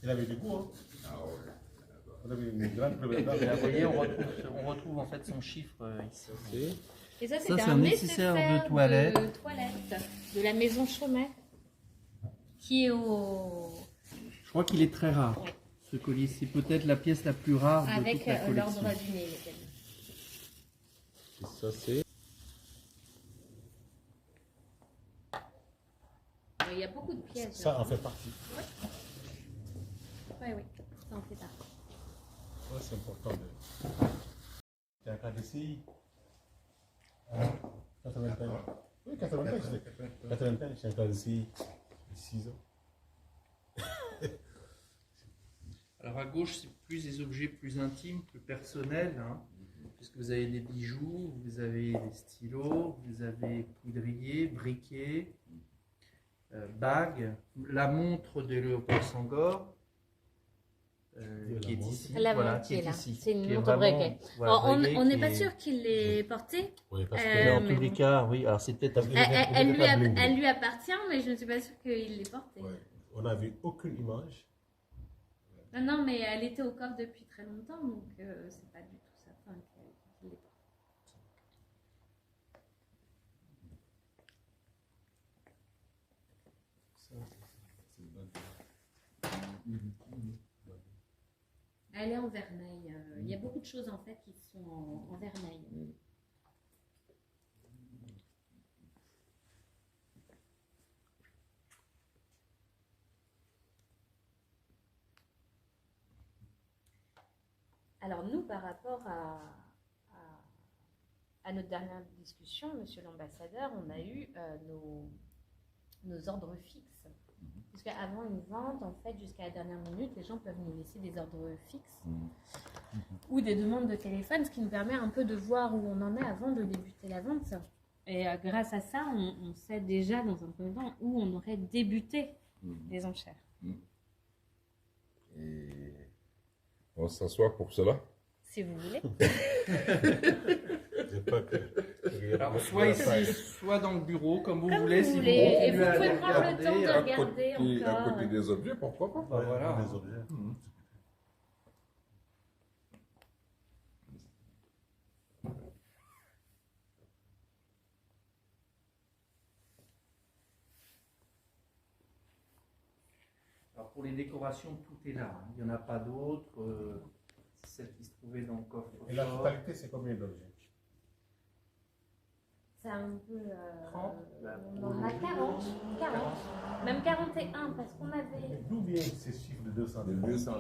Il avait du goût, hein. Ah ouais. On avait une grande prévention. Vous voyez, on retrouve en fait son chiffre ici. Et ça, Ça, c'était c'est un un nécessaire nécessaire de toilette. de la maison Chaumet, qui est au... Je crois qu'il est très rare. Ouais. Ce collier, c'est peut-être la pièce la plus rare de avec toute la collection. l'ordre du nez. Ça, c'est. Il y a beaucoup de pièces. Ça en fait partie. Oui, ça en fait partie. Ouais, c'est important. C'est un cas de CI. 81. Oui, 81, c'est 81, c'est un cas de CI. 6 ans. Alors à gauche, c'est plus des objets plus intimes, plus personnels, hein, puisque vous avez des bijoux, vous avez des stylos, vous avez poudrier, briquet, bague, la montre de Léopold Senghor, qui est ici. La voilà, montre qui est là. ici, C'est une qui est montre vraiment- briquet. voilà, Alors, on briquet n'est qui pas est- sûr qu'il l'ait portée. Oui, parce Mais en que. tous les cas, oui, alors c'est peut-être un peu... Elle lui appartient, mais je ne suis pas sûre qu'il l'ait portée. Ouais, on n'a vu aucune image. Non, mais elle était au coffre depuis très longtemps, donc c'est pas du tout certain qu'il l'ait portée. Elle est en vermeil. Il y a beaucoup de choses en fait qui sont en vermeil. Alors nous, par rapport à notre dernière discussion, monsieur l'ambassadeur, on a eu nos ordres fixes. Parce qu'avant une vente, en fait, jusqu'à la dernière minute, les gens peuvent nous laisser des ordres fixes ou des demandes de téléphone, ce qui nous permet un peu de voir où on en est avant de débuter la vente. Et grâce à ça, on sait déjà dans un premier temps où on aurait débuté les enchères. Et on s'assoit pour cela. Si vous voulez. J'ai pas que. Alors, soit ici, soit dans le bureau, comme vous Comme voulez. vous Si voulez. Et vous continuez à pouvez les prendre le temps de regarder, regarder À encore. côté des objets, pourquoi pas? bah, voilà. Des objets. Alors pour les décorations, tout est là. Hein. Il n'y en a pas d'autres. C'est celle qui se trouvait dans le coffre. Et la totalité, c'est combien d'objets? C'est un peu. 30, on en a 40, même 41, parce qu'on avait. D'où viennent ces chiffres de 200? De 200.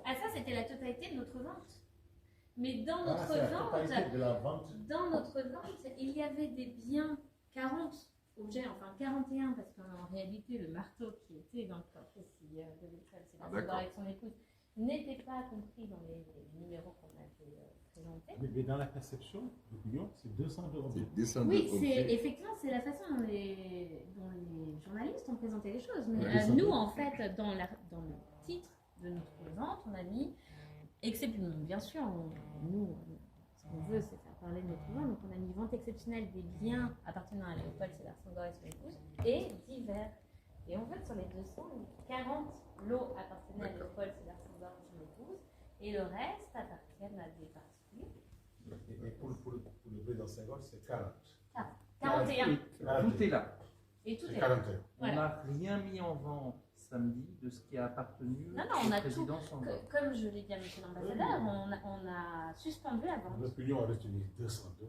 Ah, ça, c'était la totalité de notre vente. Mais dans Ah, notre c'est la totalité vente, de la vente. dans notre vente, il y avait des biens 40 objets, enfin 41, parce qu'en réalité, le marteau qui était dans le coffre ici de l'école, c'est d'accord. avec son épouse, n'était pas compris dans les numéros qu'on avait présentés. Mais dans la perception, l'opinion, c'est 202 objets. C'est 200 Oui, objets. effectivement, c'est la façon dont les journalistes ont présenté les choses. Mais Ouais, nous, en fait, dans le titre de notre vente, on a mis, exceptionnellement, bien sûr, nous, ce qu'on veut, c'est faire parler de notre vente, donc on a mis vente exceptionnelle des biens appartenant à Léopold Sédar Senghor et son épouse, et divers. Et en fait, sur les 200, 40 lots appartenaient à Léopold Sédar Senghor et son épouse, et le reste appartiennent à des particuliers. Et pour le président Senghor, c'est 40. 41. Tout est là. Et tout C'est est là. 41. On Voilà. n'a rien mis en vente samedi de ce qui a appartenu Non, on au a président Senghor. Comme je l'ai dit à M. l'ambassadeur, on a suspendu la vente. L'opinion a retenu 202.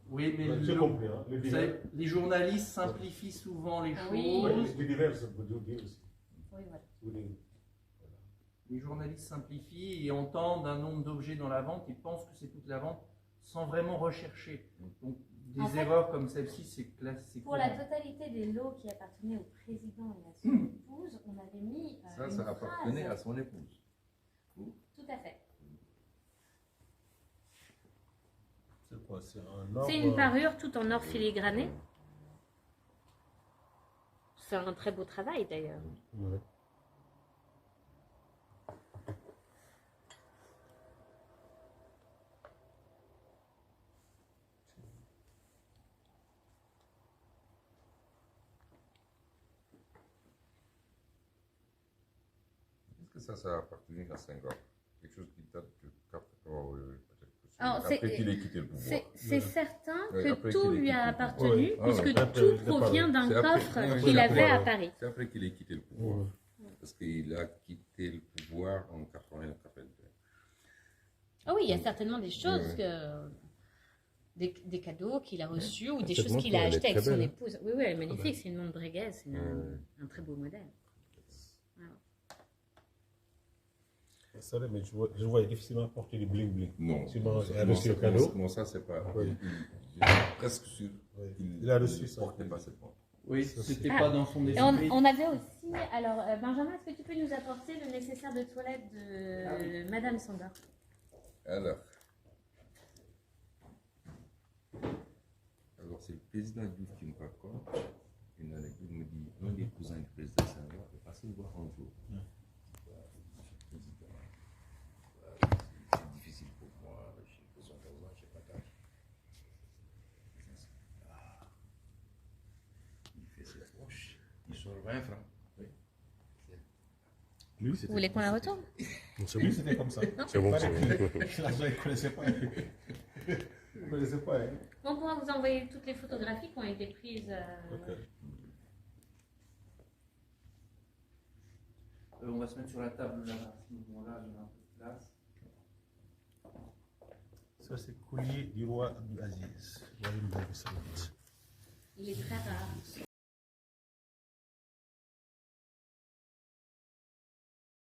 Oui, mais J'ai compris, hein. Les vous divers. savez, les journalistes simplifient souvent les Ah choses. oui. Oui, les divers, ça veut dire aussi. Oui, voilà. Vous les- Les journalistes simplifient et entendent un nombre d'objets dans la vente et pensent que c'est toute la vente sans vraiment rechercher. Donc des En fait, erreurs comme celle-ci, c'est classique. Pour la totalité des lots qui appartenaient au président et à son épouse, on avait mis Ça, une ça appartenait à phrase. son épouse. Tout à fait. C'est quoi? C'est un ordre. C'est une parure tout en or filigrané. C'est un très beau travail d'ailleurs. Ouais. Est-ce que que ça a appartenu à Senghor? Quelque chose qui date de 4 ans, peut-être. Alors, Après qu'il ait quitté le pouvoir. C'est certain Oui, que après tout qu'il ait lui quitté a le pouvoir. appartenu, Oui. puisque Après, tout il est provient pas- d'un C'est après- coffre oui, qu'il c'est avait après, à ouais. Paris. C'est après qu'il ait quitté le pouvoir. Ouais. Parce qu'il a quitté le pouvoir en 80-82. Ah oui, il y a certainement des choses, Ouais. des cadeaux qu'il a reçus ou des Cette choses qu'il a montre, elle est achetées avec très son belle, hein. épouse. Oui, oui, elle est magnifique, c'est une montre Breguet, c'est un très beau modèle. Ça, mais je vois difficilement porter du bling bling. Non. Si bon, il a Non, reçu le ça- cadeau. Non, ça, c'est pas. Oui. Je suis presque sûr Oui. qu'il Il a reçu ne ça. portait pas cette montre. Oui, Ça, c'était c'est- pas dans son Et esprit. on avait aussi, alors Benjamin, est-ce que tu peux nous apporter le nécessaire de toilette de Madame Sandor? Alors, c'est le président Diouf qui me raconte une anecdote. Il me dit un des cousins du président Senghor est passé le voir un jour. C'est difficile pour moi, j'ai 71 ans, j'ai pas d'âge. Il fait ses poches, il sort 20 francs. Oui. Lui, Vous voulez qu'on la retourne? Lui, c'était comme ça. C'est bon, c'est bon. L'argent, il ne connaissait pas. Il ne connaissait pas. Hein. On pourra vous envoyer toutes les photographies qui ont été prises. Ok. On va se mettre sur la table là, à ce moment-là, il y a un peu de place. Ça, c'est collier du roi Abdelaziz. Il est très rare.